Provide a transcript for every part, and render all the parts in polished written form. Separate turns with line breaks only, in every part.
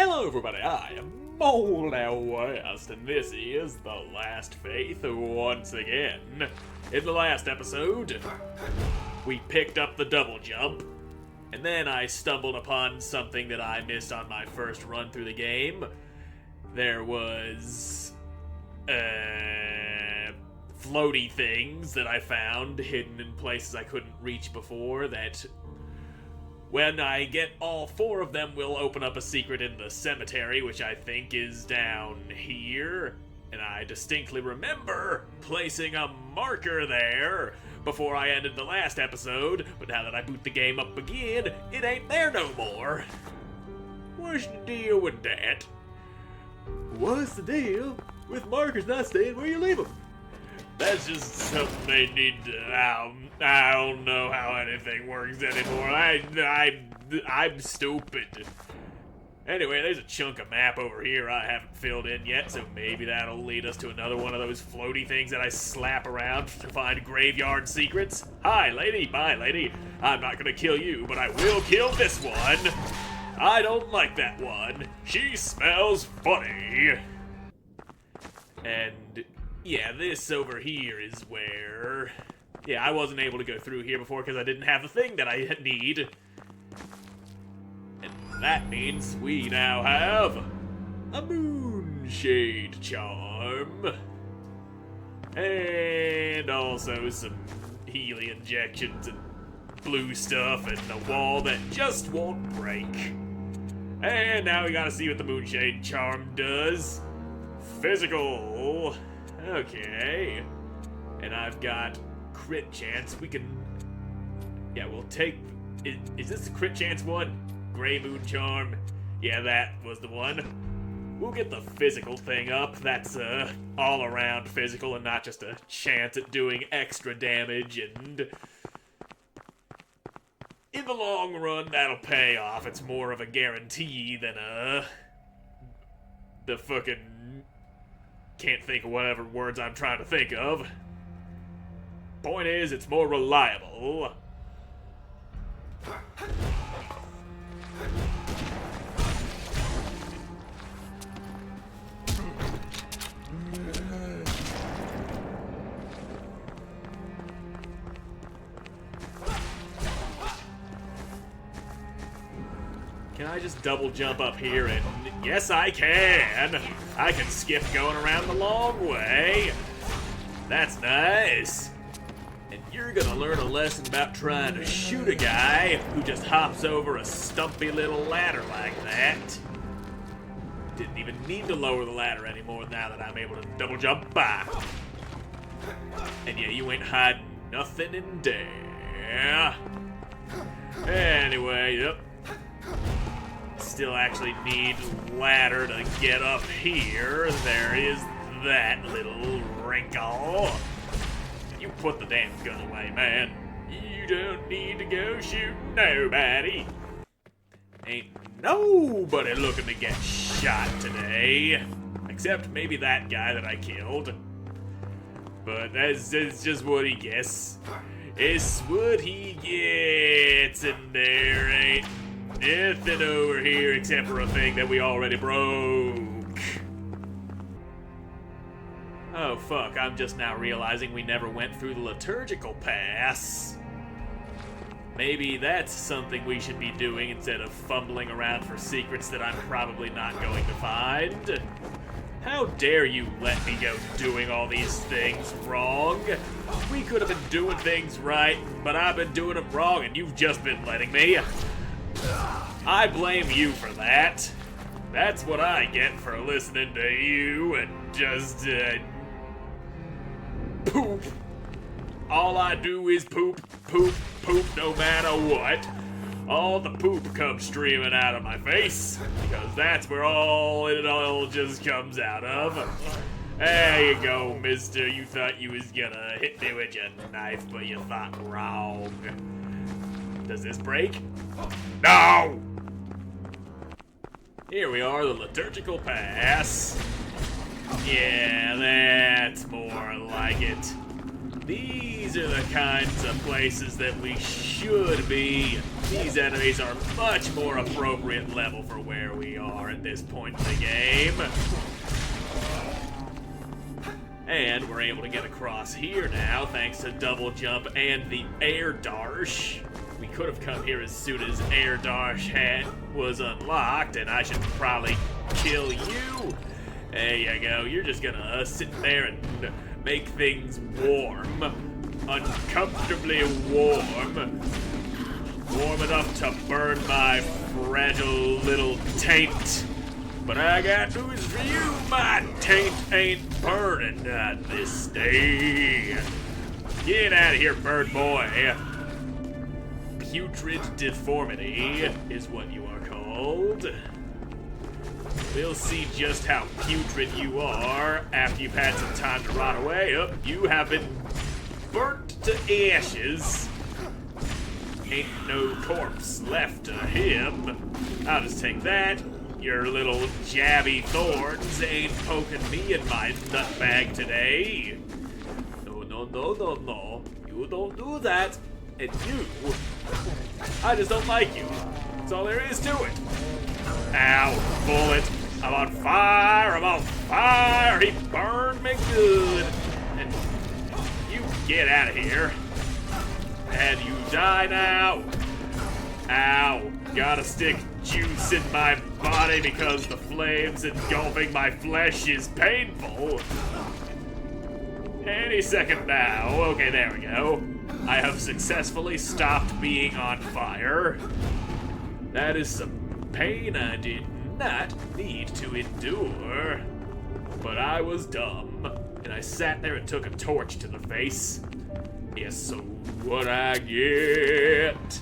Hello everybody, I am Moldy, and this is The Last Faith once again. In the last episode, we picked up the double jump, and then I stumbled upon something that I missed on my first run through the game. There was floaty things that I found hidden in places I couldn't reach before that when I get all four of them will open up a secret in the cemetery, which I think is down here. And I distinctly remember placing a marker there before I ended the last episode, but now that I boot the game up again, it ain't there no more. What's the deal with that? What's the deal with markers not staying where you leave them? That's just something they need to. I don't know how anything works anymore. I'm stupid. Anyway, there's a chunk of map over here I haven't filled in yet, so maybe that'll lead us to another one of those floaty things that I slap around to find graveyard secrets. Hi, lady. Bye, lady. I'm not gonna kill you, but I will kill this one. I don't like that one. She smells funny. And yeah, this over here is where... Yeah, I wasn't able to go through here before because I didn't have the thing that I need. And that means we now have a moonshade charm. And also some healing injections and blue stuff and a wall that just won't break. And now we gotta see what the moonshade charm does. Physical. Okay. And I've got crit chance. We can... Yeah, we'll take... Is this the crit chance one? Gray moon charm. Yeah, that was the one. We'll get the physical thing up. That's all around physical and not just a chance at doing extra damage. And in the long run, that'll pay off. It's more of a guarantee than the fucking... Can't think of whatever words I'm trying to think of. Point is, it's more reliable. Can I just double jump up here and... Yes, I can! I can skip going around the long way. That's nice. And you're gonna learn a lesson about trying to shoot a guy who just hops over a stumpy little ladder like that. Didn't even need to lower the ladder anymore now that I'm able to double jump by. And yeah, you ain't hiding nothing in there. Anyway, yep. Still actually need ladder to get up here. There is that little wrinkle. You put the damn gun away, man. You don't need to go shoot nobody. Ain't nobody looking to get shot today. Except maybe that guy that I killed. But that's just what he gets. It's what he gets, and there ain't nothing over here except for a thing that we already broke. Oh fuck, I'm just now realizing we never went through the liturgical pass. Maybe that's something we should be doing instead of fumbling around for secrets that I'm probably not going to find. How dare you let me go doing all these things wrong? We could have been doing things right, but I've been doing them wrong and you've just been letting me. I blame you for that. That's what I get for listening to you and just, poop. All I do is poop, poop, poop no matter what. All the poop comes streaming out of my face, because that's where all it all just comes out of. There you go, mister. You thought you was gonna hit me with your knife, but you thought wrong. Does this break? No! Here we are, the liturgical pass. Yeah, that's more like it. These are the kinds of places that we should be these enemies are much more appropriate level for where we are at this point in the game. And we're able to get across here now, thanks to double jump and the air dash. We could have come here as soon as air dash was unlocked, and I should probably kill you. There you go. You're just gonna sit there and make things warm. Uncomfortably warm. Warm enough to burn my fragile little taint. But I got news for you, my taint ain't burning on this day. Get out of here, bird boy. Putrid deformity is what you are called. We'll see just how putrid you are after you've had some time to rot away. Oh, you have been burnt to ashes. Ain't no corpse left of him. I'll just take that. Your little jabby thorns ain't poking me in my nutbag today. No, no, no, no, no. You don't do that. And you, I just don't like you. That's all there is to it. Ow, bullet. I'm on fire, I'm on fire. He burned me good. And you get out of here. And you die now. Ow, gotta stick juice in my body because the flames engulfing my flesh is painful. Any second now. Okay, there we go. I have successfully stopped being on fire. That is some pain I did not need to endure. But I was dumb, and I sat there and took a torch to the face. Yes, so what I get?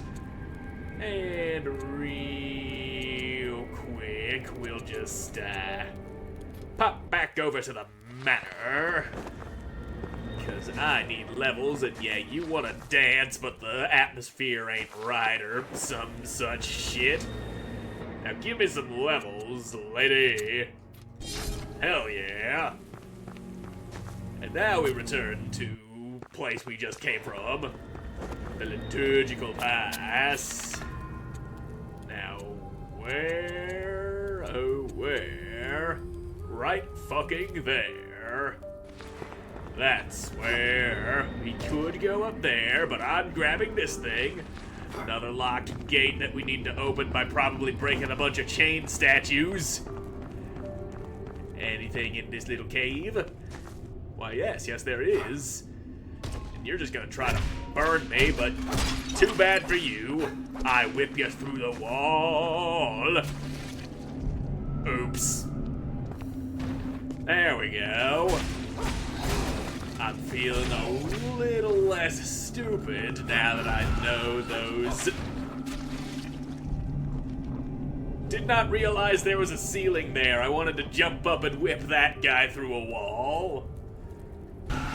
And real quick, we'll just pop back over to the manor. Because I need levels, and yeah, you want to dance, but the atmosphere ain't right, or some such shit. Now give me some levels, lady. Hell yeah. And now we return to place we just came from. The liturgical pass. Now, where, oh where? Right fucking there. That's where we could go up there, but I'm grabbing this thing. Another locked gate that we need to open by probably breaking a bunch of chain statues. Anything in this little cave? Why, yes, there is. And you're just gonna try to burn me, but too bad for you. I whip you through the wall. Oops. There we go. I'm feeling a little less stupid now that I know those. Did not realize there was a ceiling there. I wanted to jump up and whip that guy through a wall.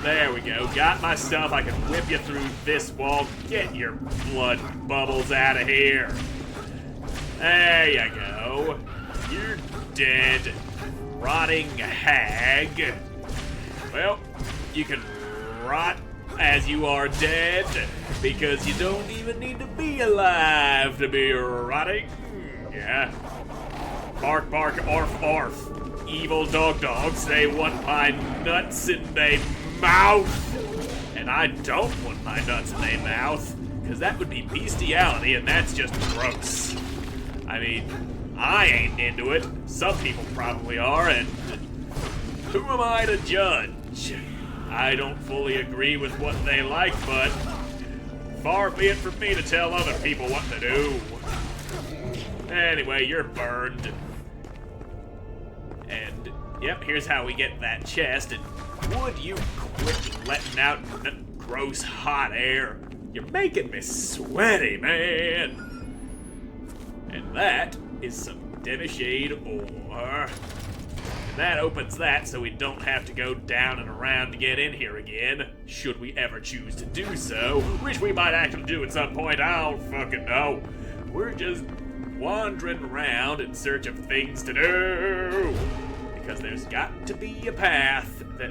There we go. Got my stuff. I can whip you through this wall. Get your blood bubbles out of here. There you go. You're dead. Rotting hag. Well, you can rot as you are dead, because you don't even need to be alive to be rotting. Yeah. Bark, bark, arf, arf. Evil dogs, they want my nuts in their mouth. And I don't want my nuts in their mouth, because that would be bestiality, and that's just gross. I mean, I ain't into it. Some people probably are, and who am I to judge? I don't fully agree with what they like, but far be it from me to tell other people what to do. Anyway, you're burned. And, yep, here's how we get that chest. And would you quit letting out gross hot air? You're making me sweaty, man. And that is some Denishade ore. And that opens that so we don't have to go down and around to get in here again, should we ever choose to do so, which we might actually do at some point. I don't fucking know. We're just wandering around in search of things to do, because there's got to be a path that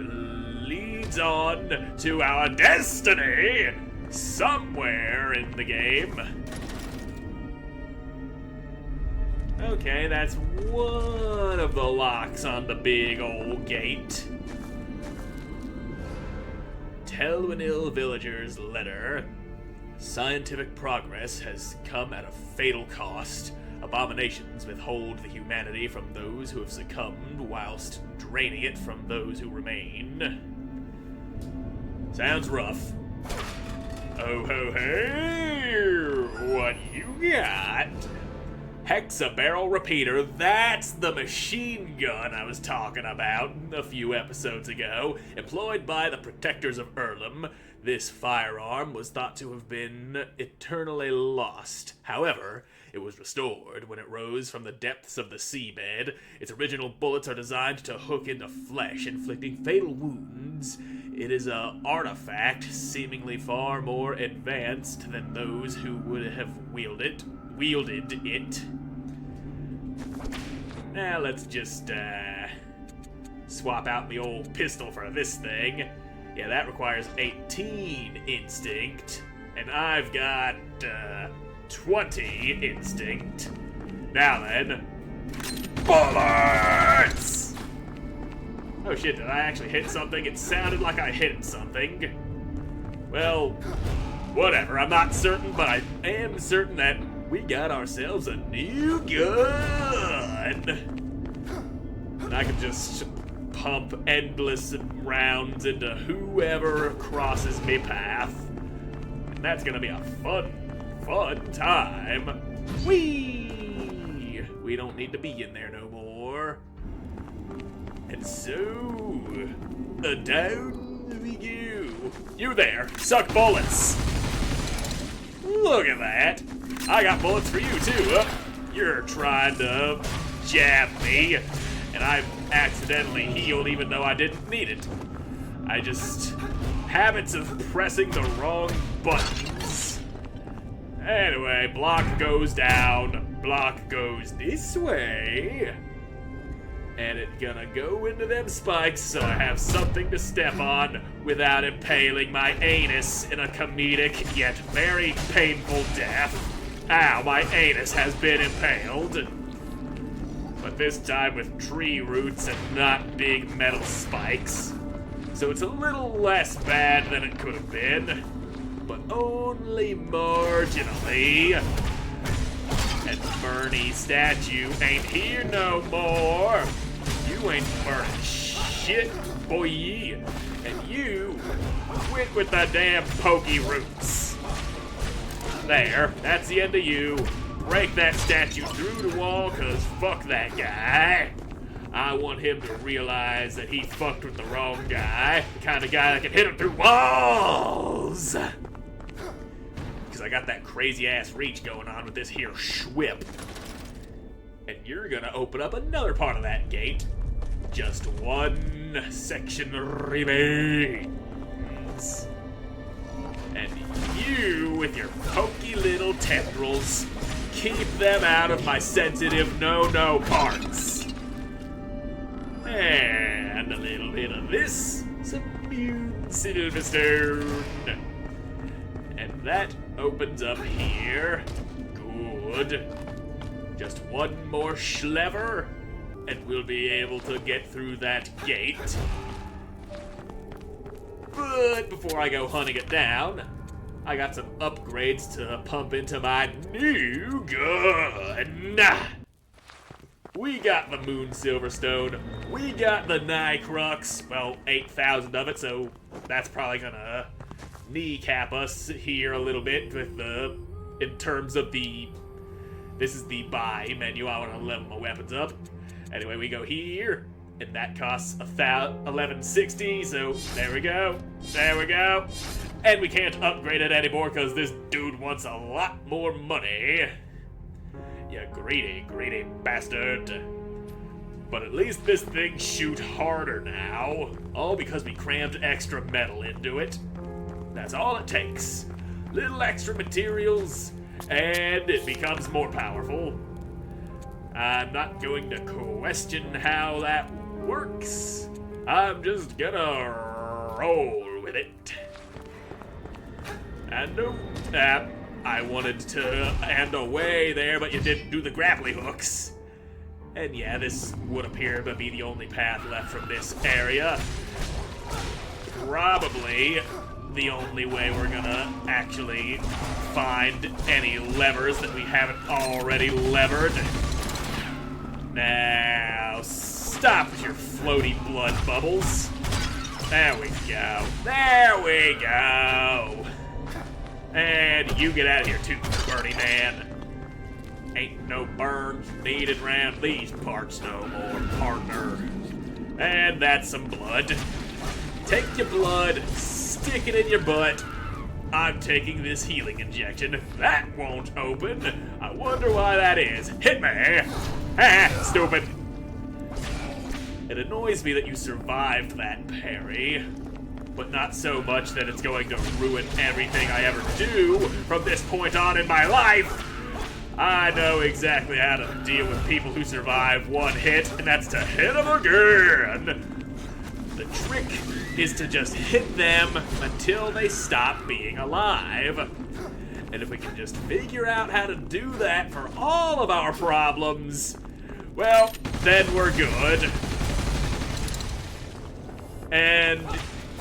leads on to our destiny somewhere in the game. Okay, that's one of the locks on the big old gate. Telwynil Villager's letter. Scientific progress has come at a fatal cost. Abominations withhold the humanity from those who have succumbed, whilst draining it from those who remain. Sounds rough. Oh ho ho! What you got? Hexa-barrel repeater, that's the machine gun I was talking about a few episodes ago. Employed by the protectors of Erlem, this firearm was thought to have been eternally lost. However, it was restored when it rose from the depths of the seabed. Its original bullets are designed to hook into flesh, inflicting fatal wounds. It is an artifact seemingly far more advanced than those who would have wielded it. Now let's just swap out the old pistol for this thing. Yeah, that requires 18 instinct, and I've got 20 instinct. Now then, bullets! Oh shit, did I actually hit something? It sounded like I hit something. Well, whatever, I'm not certain, but I am certain that we got ourselves a new gun! And I can just pump endless rounds into whoever crosses me path. And that's gonna be a fun time. Whee! We don't need to be in there no more. And so, down we go. You there, suck bullets. Look at that. I got bullets for you too. You're trying to jab me, and I've accidentally healed even though I didn't need it. I just habits of pressing the wrong buttons. Anyway, block goes down, block goes this way. And it's gonna go into them spikes so I have something to step on without impaling my anus in a comedic yet very painful death. Ow, my anus has been impaled. But this time with tree roots and not big metal spikes. So it's a little less bad than it could have been, but only marginally. And Bernie statue ain't here no more. You ain't burning shit, boy. And you quit with the damn pokey roots. There, that's the end of you. Break that statue through the wall, cause fuck that guy. I want him to realize that he fucked with the wrong guy. The kind of guy that can hit him through walls. Cause I got that crazy ass reach going on with this here schwip. And you're gonna open up another part of that gate. Just one section remains. And you, with your pokey little tendrils, keep them out of my sensitive no-no parts. And a little bit of this, some immune silverstone. And that opens up here. Good. Just one more schlever, and we'll be able to get through that gate. But before I go hunting it down, I got some upgrades to pump into my new gun. We got the Moon Silverstone. We got the Nycrux. Well, 8,000 of it, so that's probably gonna kneecap us here a little bit with the, in terms of the, this is the buy menu. I want to level my weapons up. Anyway, we go here, and that costs 1160, so there we go. There we go. And we can't upgrade it anymore because this dude wants a lot more money. You greedy, greedy bastard. But at least this thing shoot harder now. All because we crammed extra metal into it. That's all it takes. Little extra materials, and it becomes more powerful. I'm not going to question how that works. I'm just gonna roll with it. And I wanted to end away there, but you didn't do the grappling hooks. And yeah, this would appear to be the only path left from this area. Probably the only way we're gonna actually find any levers that we haven't already levered. Now, stop with your floaty blood bubbles. There we go. There we go. And you get out of here too, Bernie Man. Ain't no burns needed round these parts no more, partner. And that's some blood. Take your blood, stick it in your butt. I'm taking this healing injection. That won't open. I wonder why that is. Hit me. Ha, stupid. It annoys me that you survived that parry, but not so much that it's going to ruin everything I ever do from this point on in my life. I know exactly how to deal with people who survive one hit, and that's to hit them again. The trick is to just hit them until they stop being alive. And if we can just figure out how to do that for all of our problems, well, then we're good. And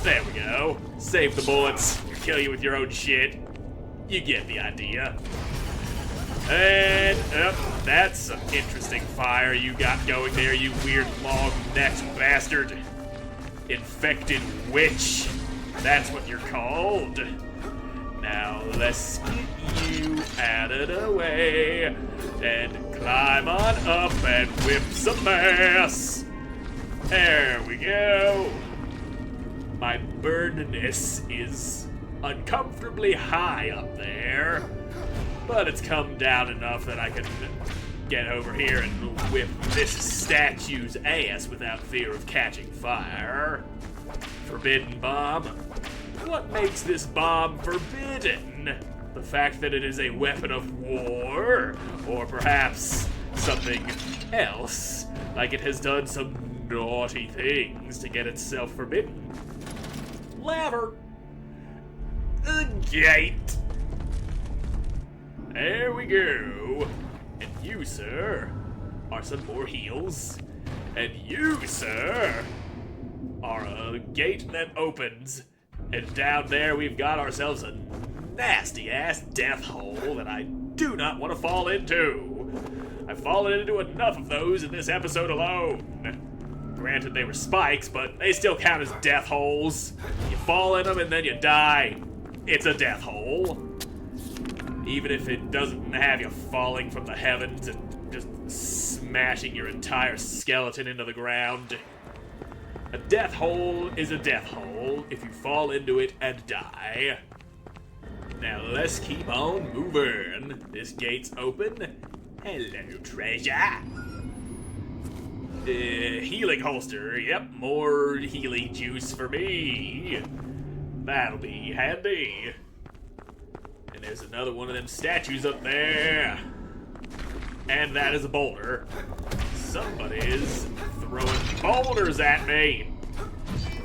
there we go. Save the bullets. Kill you with your own shit. You get the idea. And, that's some interesting fire you got going there, you weird long-necked bastard. Infected witch. That's what you're called. Now, let's get you out of the way and climb on up and whip some ass. There we go. My burnedness is uncomfortably high up there, but it's come down enough that I can get over here and whip this statue's ass without fear of catching fire. Forbidden bomb? What makes this bomb forbidden? The fact that it is a weapon of war? Or perhaps something else, like it has done some naughty things to get itself forbidden? Lever. A gate. There we go. And you, sir, are some more heals. And you, sir, are a gate that opens. And down there we've got ourselves a nasty-ass death hole that I do not want to fall into. I've fallen into enough of those in this episode alone. Granted, they were spikes, but they still count as death holes. You fall in them and then you die. It's a death hole. Even if it doesn't have you falling from the heavens and just smashing your entire skeleton into the ground. A death hole is a death hole if you fall into it and die. Now let's keep on moving. This gate's open. Hello, treasure. Healing holster. Yep, more healing juice for me. That'll be handy. And there's another one of them statues up there. And that is a boulder. Somebody's throwing boulders at me.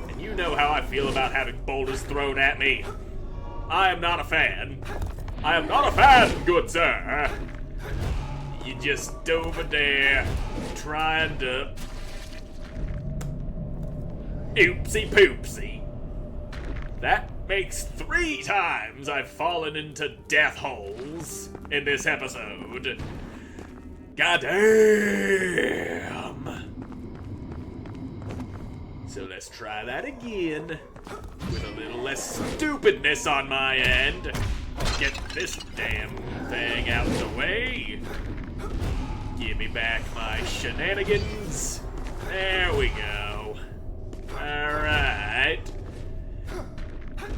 And you know how I feel about having boulders thrown at me. I am not a fan. I am not a fan, good sir. You just over there trying to... Oopsie poopsie. That makes 3 times I've fallen into death holes in this episode. Goddamn. So let's try that again with a little less stupidness on my end. Get this damn thing out of the way. Give me back my shenanigans. There we go. Alright.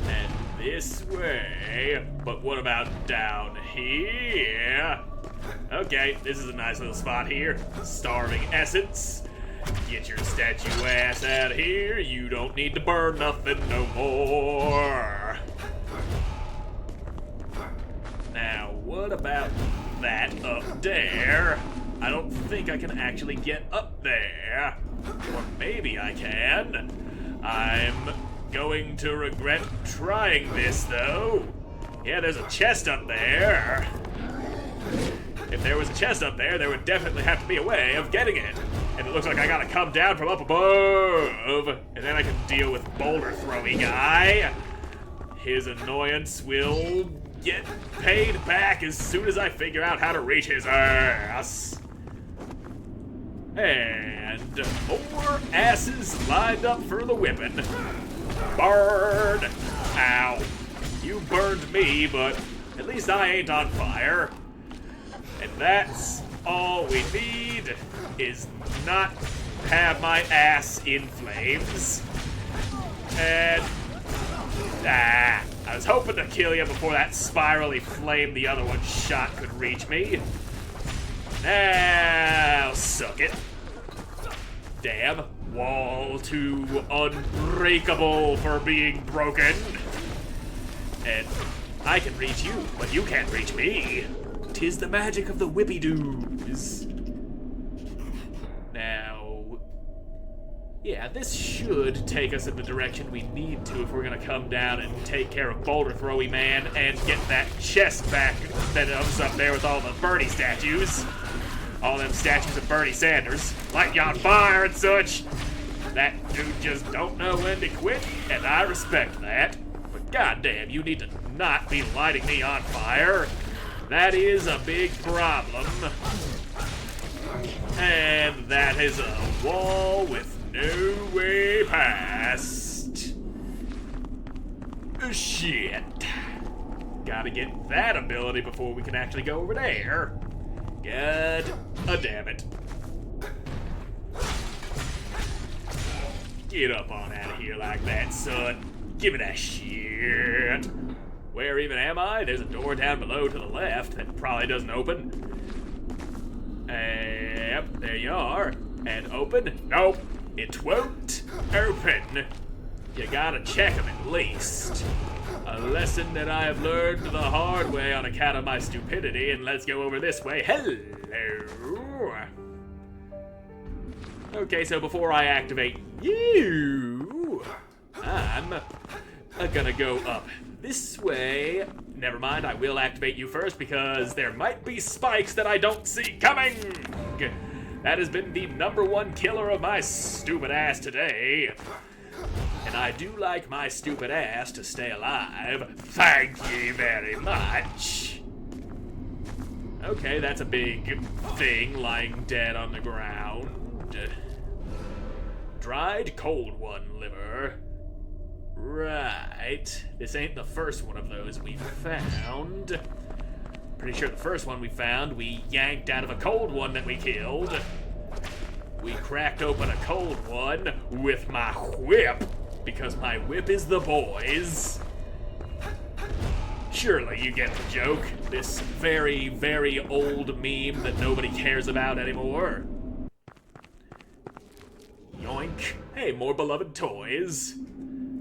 And this way. But what about down here? Okay, this is a nice little spot here. Starving essence. Get your statue ass out of here. You don't need to burn nothing no more. Now, what about that up there? I don't think I can actually get up there. Or maybe I can. I'm going to regret trying this, though. Yeah, there's a chest up there. If there was a chest up there, there would definitely have to be a way of getting it. And it looks like I gotta come down from up above. And then I can deal with boulder throwy guy. His annoyance will get paid back as soon as I figure out how to reach his ass. And more asses lined up for the whipping. Burn! Ow. You burned me, but at least I ain't on fire. And that's all we need, is not have my ass in flames. And I was hoping to kill you before that spirally flame the other one shot could reach me. Now suck it. Damn, wall too unbreakable for being broken. And I can reach you, but you can't reach me. 'Tis the magic of the whippy-doos. Now, yeah, this should take us in the direction we need to if we're gonna come down and take care of Boulder Throwy Man and get that chest back that was up there with all the Bernie statues. All them statues of Bernie Sanders, lighting you on fire and such. That dude just don't know when to quit, and I respect that. But goddamn, you need to not be lighting me on fire. That is a big problem. And that is a wall with no way past. Shit. Gotta get that ability before we can actually go over there. God damn it. Get up on out of here like that, son. Give me that shit. Where even am I? There's a door down below to the left that probably doesn't open. Yep, there you are. And open? Nope, it won't open. You gotta check them at least. A lesson that I have learned the hard way on account of my stupidity, and let's go over this way. Hello! Okay, so before I activate you, I'm gonna go up this way. Never mind, I will activate you first because there might be spikes that I don't see coming. That has been the #1 killer of my stupid ass today. And I do like my stupid ass to stay alive. Thank you very much. Okay, that's a big thing lying dead on the ground. Dried cold one liver. Right. This ain't the first one of those we've found. Pretty sure the first one we found, we yanked out of a cold one that we killed. We cracked open a cold one with my whip, because my whip is the boys. Surely you get the joke. This very, very old meme that nobody cares about anymore. Yoink. Hey, more beloved toys.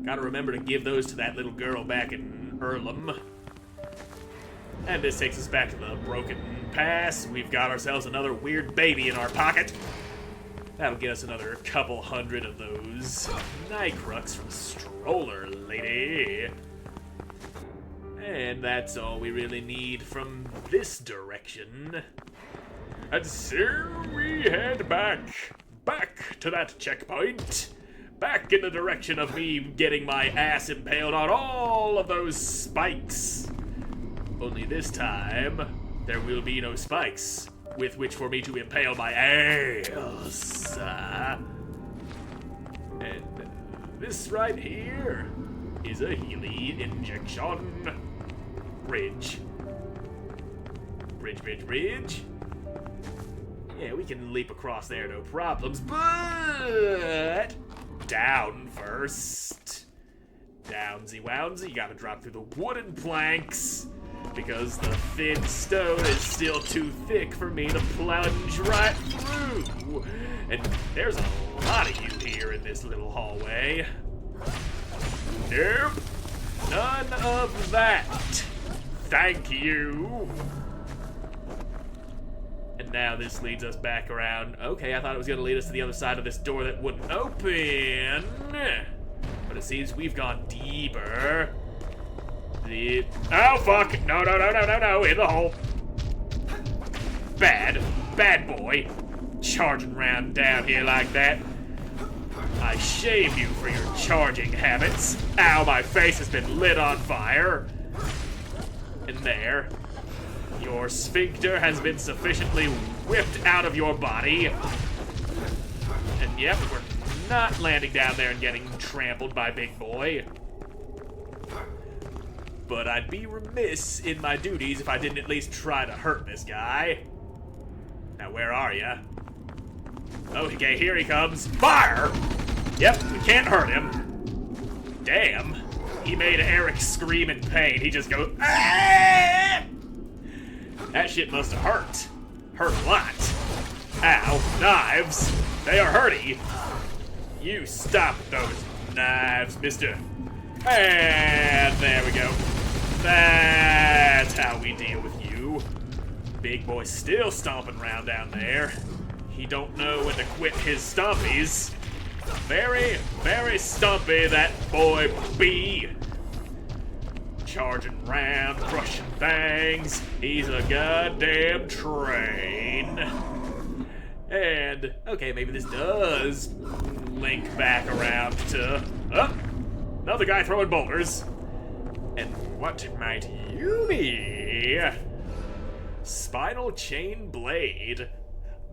Gotta remember to give those to that little girl back in Earlham. And this takes us back to the Broken Pass. We've got ourselves another weird baby in our pocket. That'll get us another couple hundred of those Nycrux from Stroller Lady. And that's all we really need from this direction. And so we head back to that checkpoint. Back in the direction of me getting my ass impaled on all of those spikes. Only this time, there will be no spikes with which for me to impale my ass. And this right here is a Healy injection. Bridge. Bridge. Yeah, we can leap across there, no problems, but down first. Downsy-wownsy, you gotta drop through the wooden planks because the thin stone is still too thick for me to plunge right through. And there's a lot of you here in this little hallway. Nope, none of that. Thank you. And now this leads us back around. Okay, I thought it was gonna lead us to the other side of this door that wouldn't open. But it seems we've gone deeper. Oh, fuck. No. In the hole. Bad boy. Charging around down here like that. I shame you for your charging habits. Ow, my face has been lit on fire. And there. Your sphincter has been sufficiently whipped out of your body. And yep, we're not landing down there and getting trampled by Big Boy. But I'd be remiss in my duties if I didn't at least try to hurt this guy. Now, where are ya? Okay, here he comes. Fire! Yep, we can't hurt him. Damn. He made Eric scream in pain. He just goes, ah! That shit must have hurt. Hurt a lot. Ow, knives. They are hurty. You stop those knives, mister. And there we go. That's how we deal with you. Big boy still stomping around down there. He don't know when to quit his stompies. Very, very stumpy, that boy be. Charging around, crushing things. He's a goddamn train. And, okay, maybe this does link back around to... Oh, another guy throwing boulders. And what might you be? Spinal chain blade.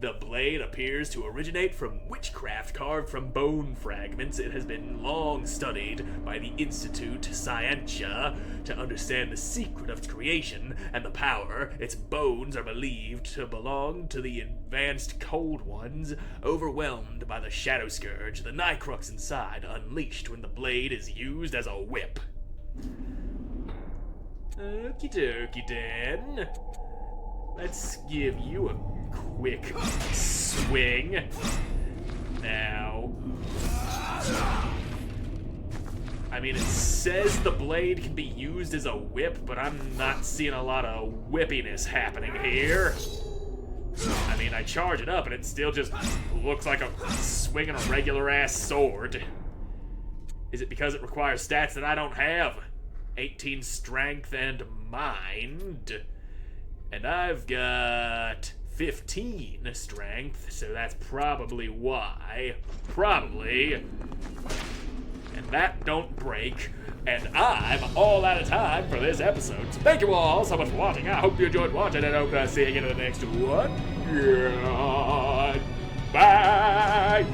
The blade appears to originate from witchcraft carved from bone fragments. It has been long studied by the Institute Scientia to understand the secret of its creation and the power. Its bones are believed to belong to the advanced Cold Ones, overwhelmed by the Shadow Scourge, the Nycrux inside, unleashed when the blade is used as a whip. Okie dokie then. Let's give you a quick swing. Now, I mean, it says the blade can be used as a whip, but I'm not seeing a lot of whippiness happening here. I mean, I charge it up and it still just looks like I'm swinging a regular ass sword. Is it because it requires stats that I don't have? 18 strength and mind. And I've got 15 strength, so that's probably why. Probably. And that don't break. And I'm all out of time for this episode. So thank you all so much for watching. I hope you enjoyed watching, and I hope I see you again in the next one. Goodbye.